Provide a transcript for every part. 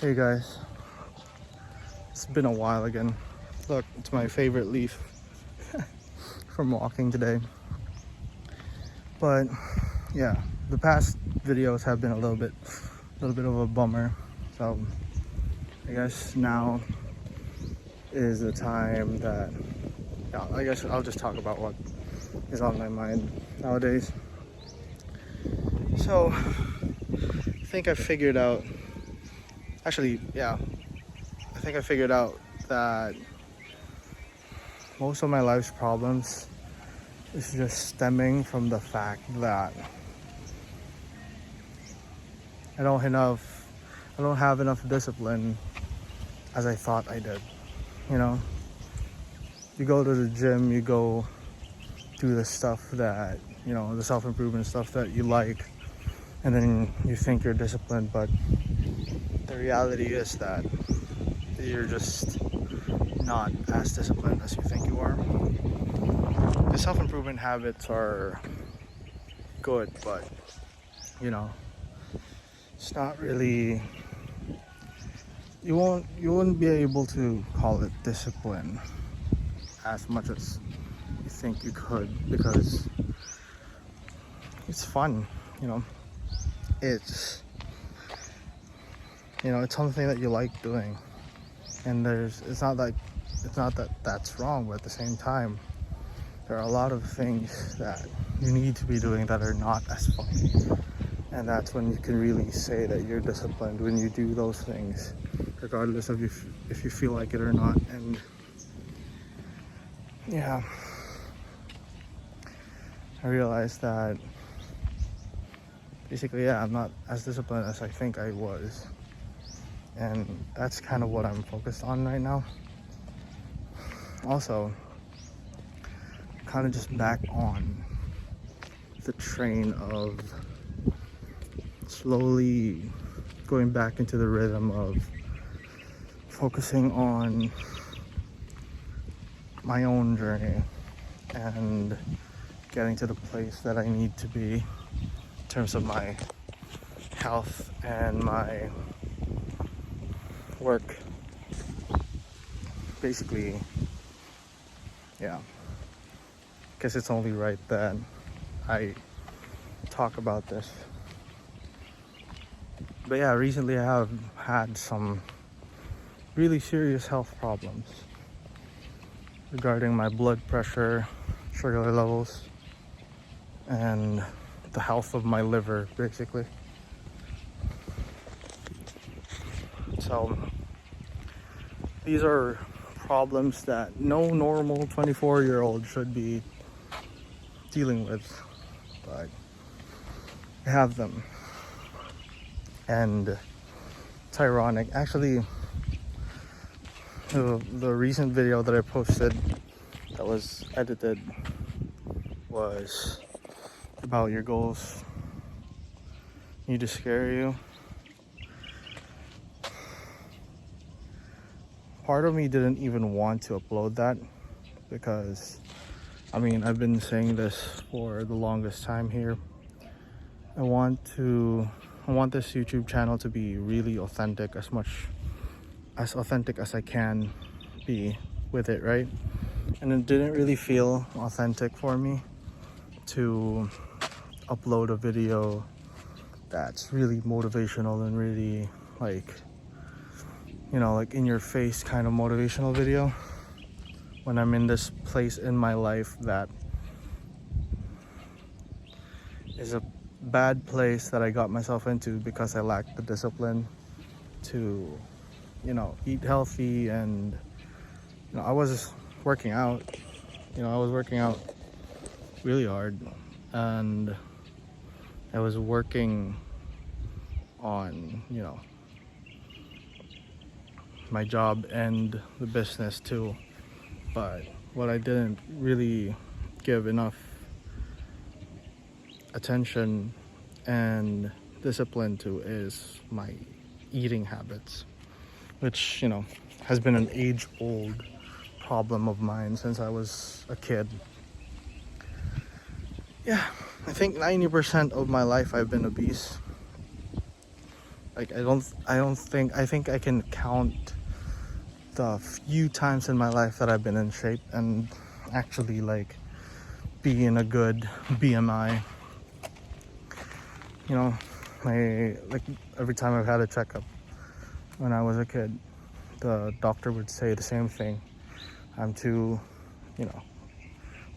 Hey guys, it's been a while again. Look, it's my favorite leaf from walking today. But yeah, the past videos have been a little bit of a bummer. So I guess now is the time that, yeah, I guess I'll just talk about what is on my mind nowadays. So I think I figured out, I think I figured out that most of my life's problems is just stemming from the fact that I don't have enough discipline as I thought I did. You know, you go to the gym, you go do the stuff that, you know, the self-improvement stuff that you like, and then you think you're disciplined, but the reality is that you're just not as disciplined as you think you are. The self-improvement habits are good, but you know, it's not really, you wouldn't be able to call it discipline as much as you think you could, because it's fun, you know. It's something that you like doing, and it's not that that's wrong, but at the same time there are a lot of things that you need to be doing that are not as fun. And that's when you can really say that you're disciplined, when you do those things, regardless of if you feel like it or not. And yeah, I realized that basically, yeah, I'm not as disciplined as I think I was. And that's kind of what I'm focused on right now. Also, kind of just back on the train of slowly going back into the rhythm of focusing on my own journey and getting to the place that I need to be in terms of my health and my work. Basically, yeah, guess it's only right that I talk about this. But yeah, recently I have had some really serious health problems regarding my blood pressure, sugar levels, and the health of my liver, basically. So these are problems that no normal 24-year-old should be dealing with, but I have them. And it's ironic, actually. The recent video that I posted that was edited was about your goals need to scare you. Part of me didn't even want to upload that because, I mean, I've been saying this for the longest time here. I want this YouTube channel to be really authentic, as authentic as I can be with it, right? And it didn't really feel authentic for me to upload a video that's really motivational and really like in your face kind of motivational video when I'm in this place in my life that is a bad place that I got myself into because I lacked the discipline to eat healthy. And I was working out really hard, and I was working on my job and the business too. But what I didn't really give enough attention and discipline to is my eating habits, which has been an age-old problem of mine since I was a kid. Yeah, I think 90% of my life I've been obese. Like I think I can count the few times in my life that I've been in shape and actually like be in a good BMI. You know, like every time I've had a checkup when I was a kid, the doctor would say the same thing. I'm too, you know,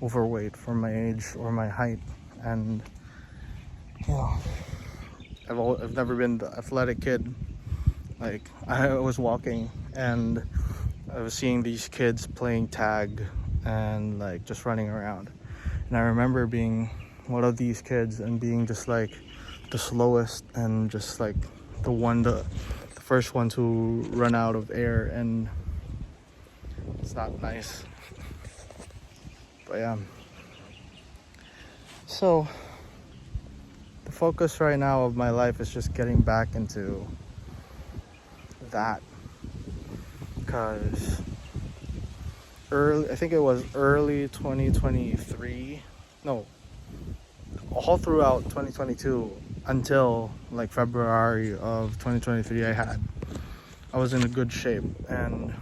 overweight for my age or my height, and you know, I've never been the athletic kid. Like I was walking and I was seeing these kids playing tag and like just running around, and I remember being one of these kids and being just like the slowest and just like the first one to run out of air, and it's not nice. But yeah, so the focus right now of my life is just getting back into that, because I think it was early 2023, no, all throughout 2022 until like February of 2023, I was in a good shape and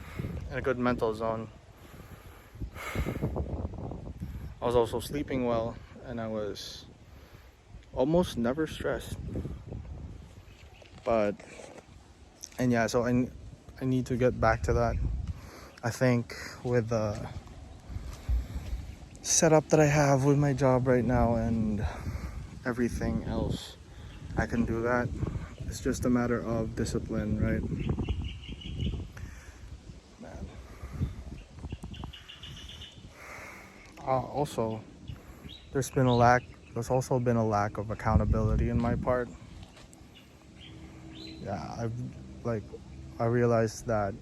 in a good mental zone. I was also sleeping well, and I was almost never stressed. And yeah, so I need to get back to that. I think with the setup that I have with my job right now and everything else, I can do that. It's just a matter of discipline, right? Man. Also, there's also been a lack of accountability in my part. Yeah, like I realized that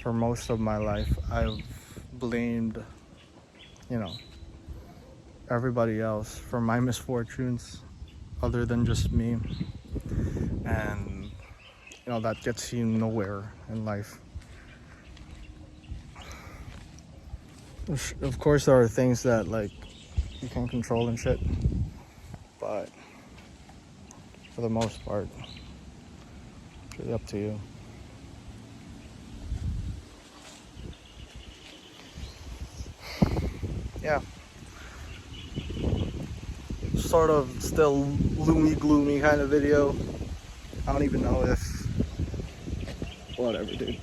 for most of my life I've blamed, you know, everybody else for my misfortunes other than just me. And you know, that gets you nowhere in life. Of course there are things that like you can control and shit, but for the most part it's really up to you. Yeah, sort of still gloomy kind of video. I don't even know if whatever, dude.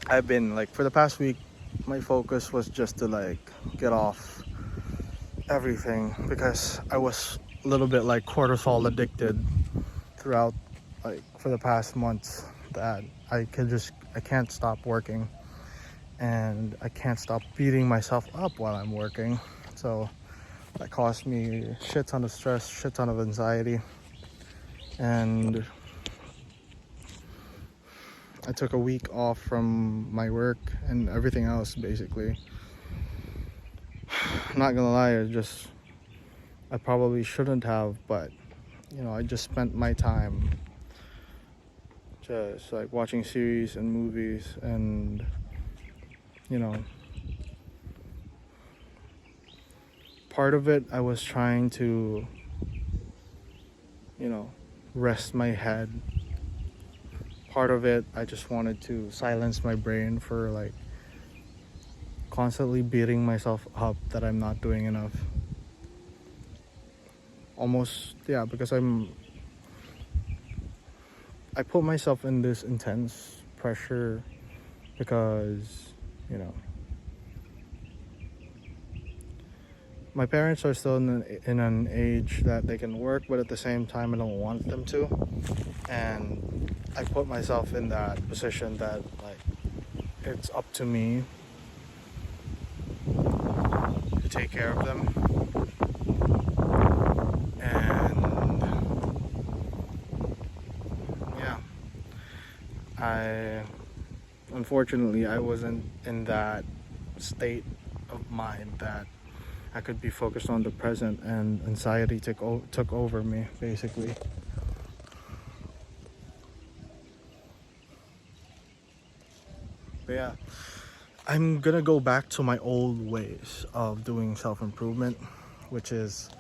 I've been like, for the past week, my focus was just to like get off everything, because I was a little bit like cortisol addicted throughout, like for the past months, that I can't stop working, and I can't stop beating myself up while I'm working. So that caused me shit ton of stress, shit ton of anxiety, and I took a week off from my work and everything else, basically. I'm not gonna lie, I probably shouldn't have, but you know, I just spent my time just like watching series and movies, and you know, part of it I was trying to, you know, rest my head. Part of it I just wanted to silence my brain for like constantly beating myself up that I'm not doing enough. Almost, yeah, because I put myself in this intense pressure because, you know, my parents are still in an age that they can work, but at the same time I don't want them to. And I put myself in that position that like it's up to me to take care of them. And yeah, unfortunately I wasn't in that state of mind that I could be focused on the present, and anxiety took over me, basically. But yeah, I'm gonna go back to my old ways of doing self-improvement, which is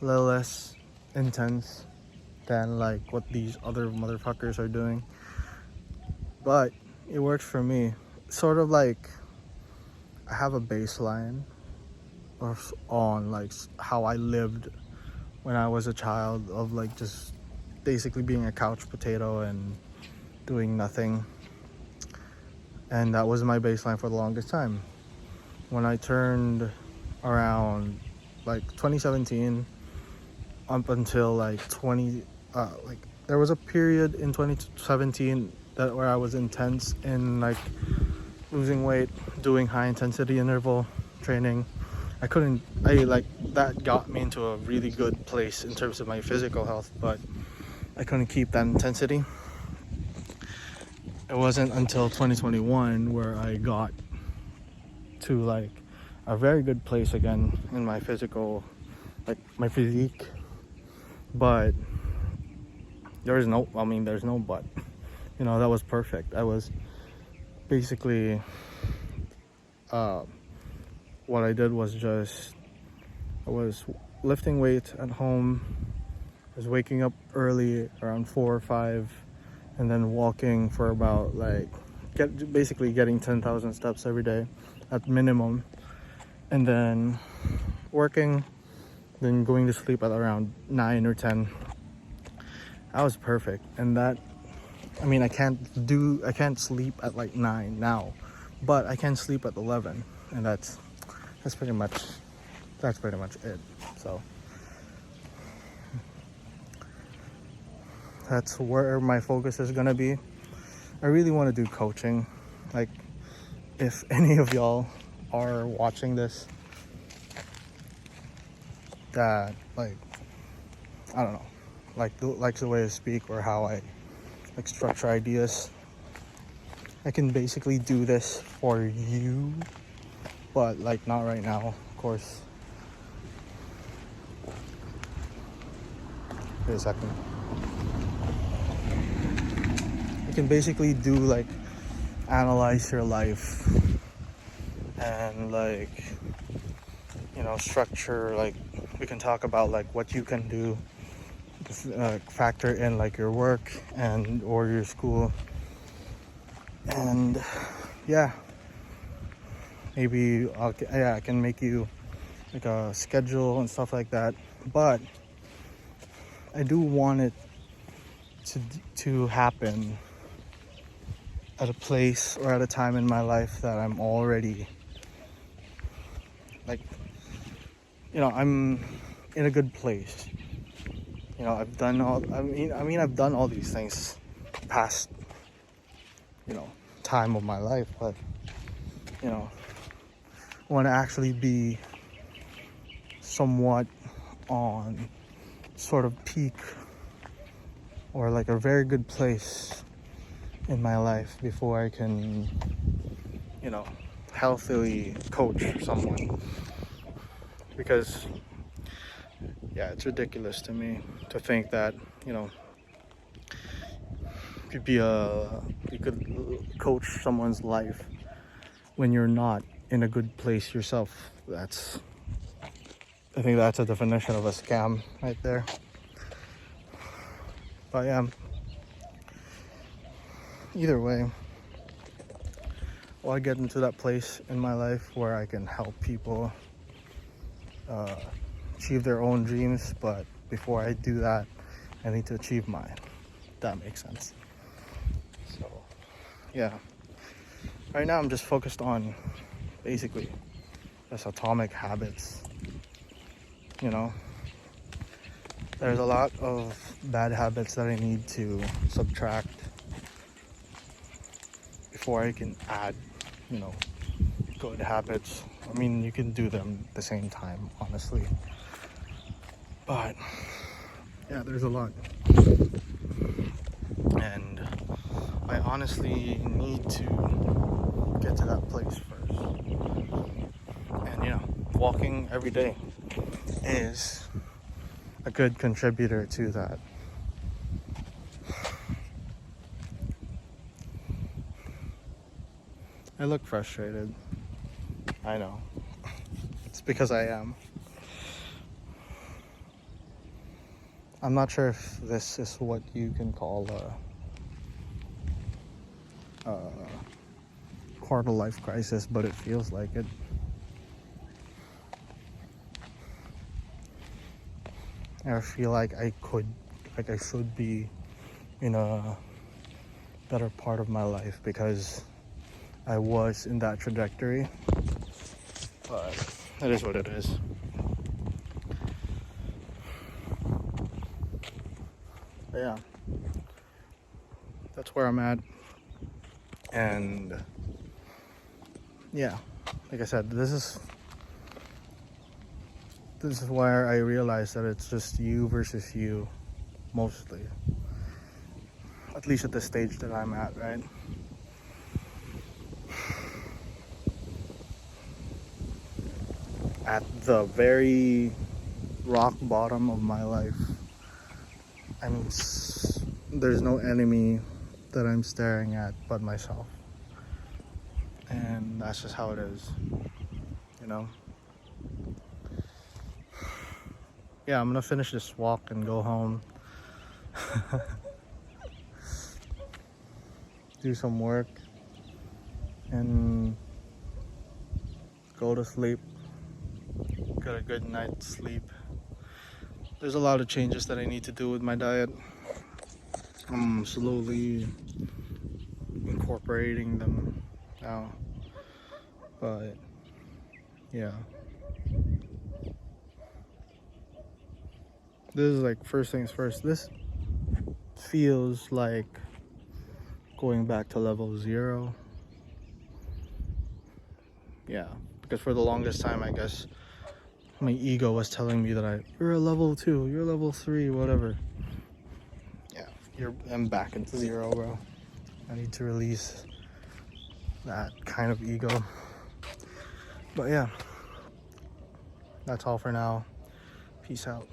a little less intense, than like what these other motherfuckers are doing. But it works for me. Sort of like I have a baseline on like how I lived when I was a child, of like just basically being a couch potato and doing nothing. And that was my baseline for the longest time. When I turned around like 2017 up until like like there was a period in 2017 that where I was intense in like losing weight, doing high intensity interval training. I like that got me into a really good place in terms of my physical health, but I couldn't keep that intensity. It wasn't until 2021 where I got to like a very good place again in my physical, like my physique. But there's no but. You know, that was perfect. I was basically, what I did was I was lifting weights at home. I was waking up early around 4 or 5, and then walking for about like basically getting 10,000 steps every day at minimum, and then working, then going to sleep at around 9 or 10. That was perfect. And that, I mean, I can't sleep at like 9 now, but I can sleep at 11, and that's pretty much it. So that's where my focus is gonna be. I really want to do coaching. Like, if any of y'all are watching this, that like, I don't know, likes the way I speak or how I like structure ideas, I can basically do this for you, but like not right now, of course. Wait a second. I can basically do like analyze your life and like, you know, structure, like we can talk about like what you can do, factor in like your work and or your school, and yeah, maybe I can make you like a schedule and stuff like that. But I do want it to happen at a place or at a time in my life that I'm already like, you know, I'm in a good place. You know, I've done all these things past, you know, time of my life, but you know, I want to actually be somewhat on sort of peak or like a very good place in my life before I can, you know, healthily coach someone. Because yeah, it's ridiculous to me to think that, you know, you could coach someone's life when you're not in a good place yourself. I think that's a definition of a scam right there. But yeah, either way, I want to get into that place in my life where I can help people achieve their own dreams. But before I do that, I need to achieve mine. That makes sense. So yeah, right now I'm just focused on basically just atomic habits. You know, there's a lot of bad habits that I need to subtract before I can add, you know, good habits. I mean, you can do them at the same time, honestly. But yeah, there's a lot. And I honestly need to get to that place first. And you know, walking every day is a good contributor to that. I look frustrated. I know. It's because I am. I'm not sure if this is what you can call a quarter life crisis, but it feels like it. I feel like I should be in a better part of my life because I was in that trajectory. But it is what it is. But yeah, that's where I'm at. And yeah, like I said, this is where I realized that it's just you versus you, mostly. At least at the stage that I'm at, right? At the very rock bottom of my life, there's no enemy that I'm staring at but myself. And that's just how it is, you know? Yeah, I'm gonna finish this walk and go home. Do some work and go to sleep. Get a good night's sleep. There's a lot of changes that I need to do with my diet. I'm slowly incorporating them now. But yeah. This is like first things first. This feels like going back to level 0. Yeah, because for the longest time, I guess my ego was telling me that you're a level 2, you're level 3, whatever. Yeah, I'm back into 0, bro. I need to release that kind of ego. But yeah, that's all for now. Peace out.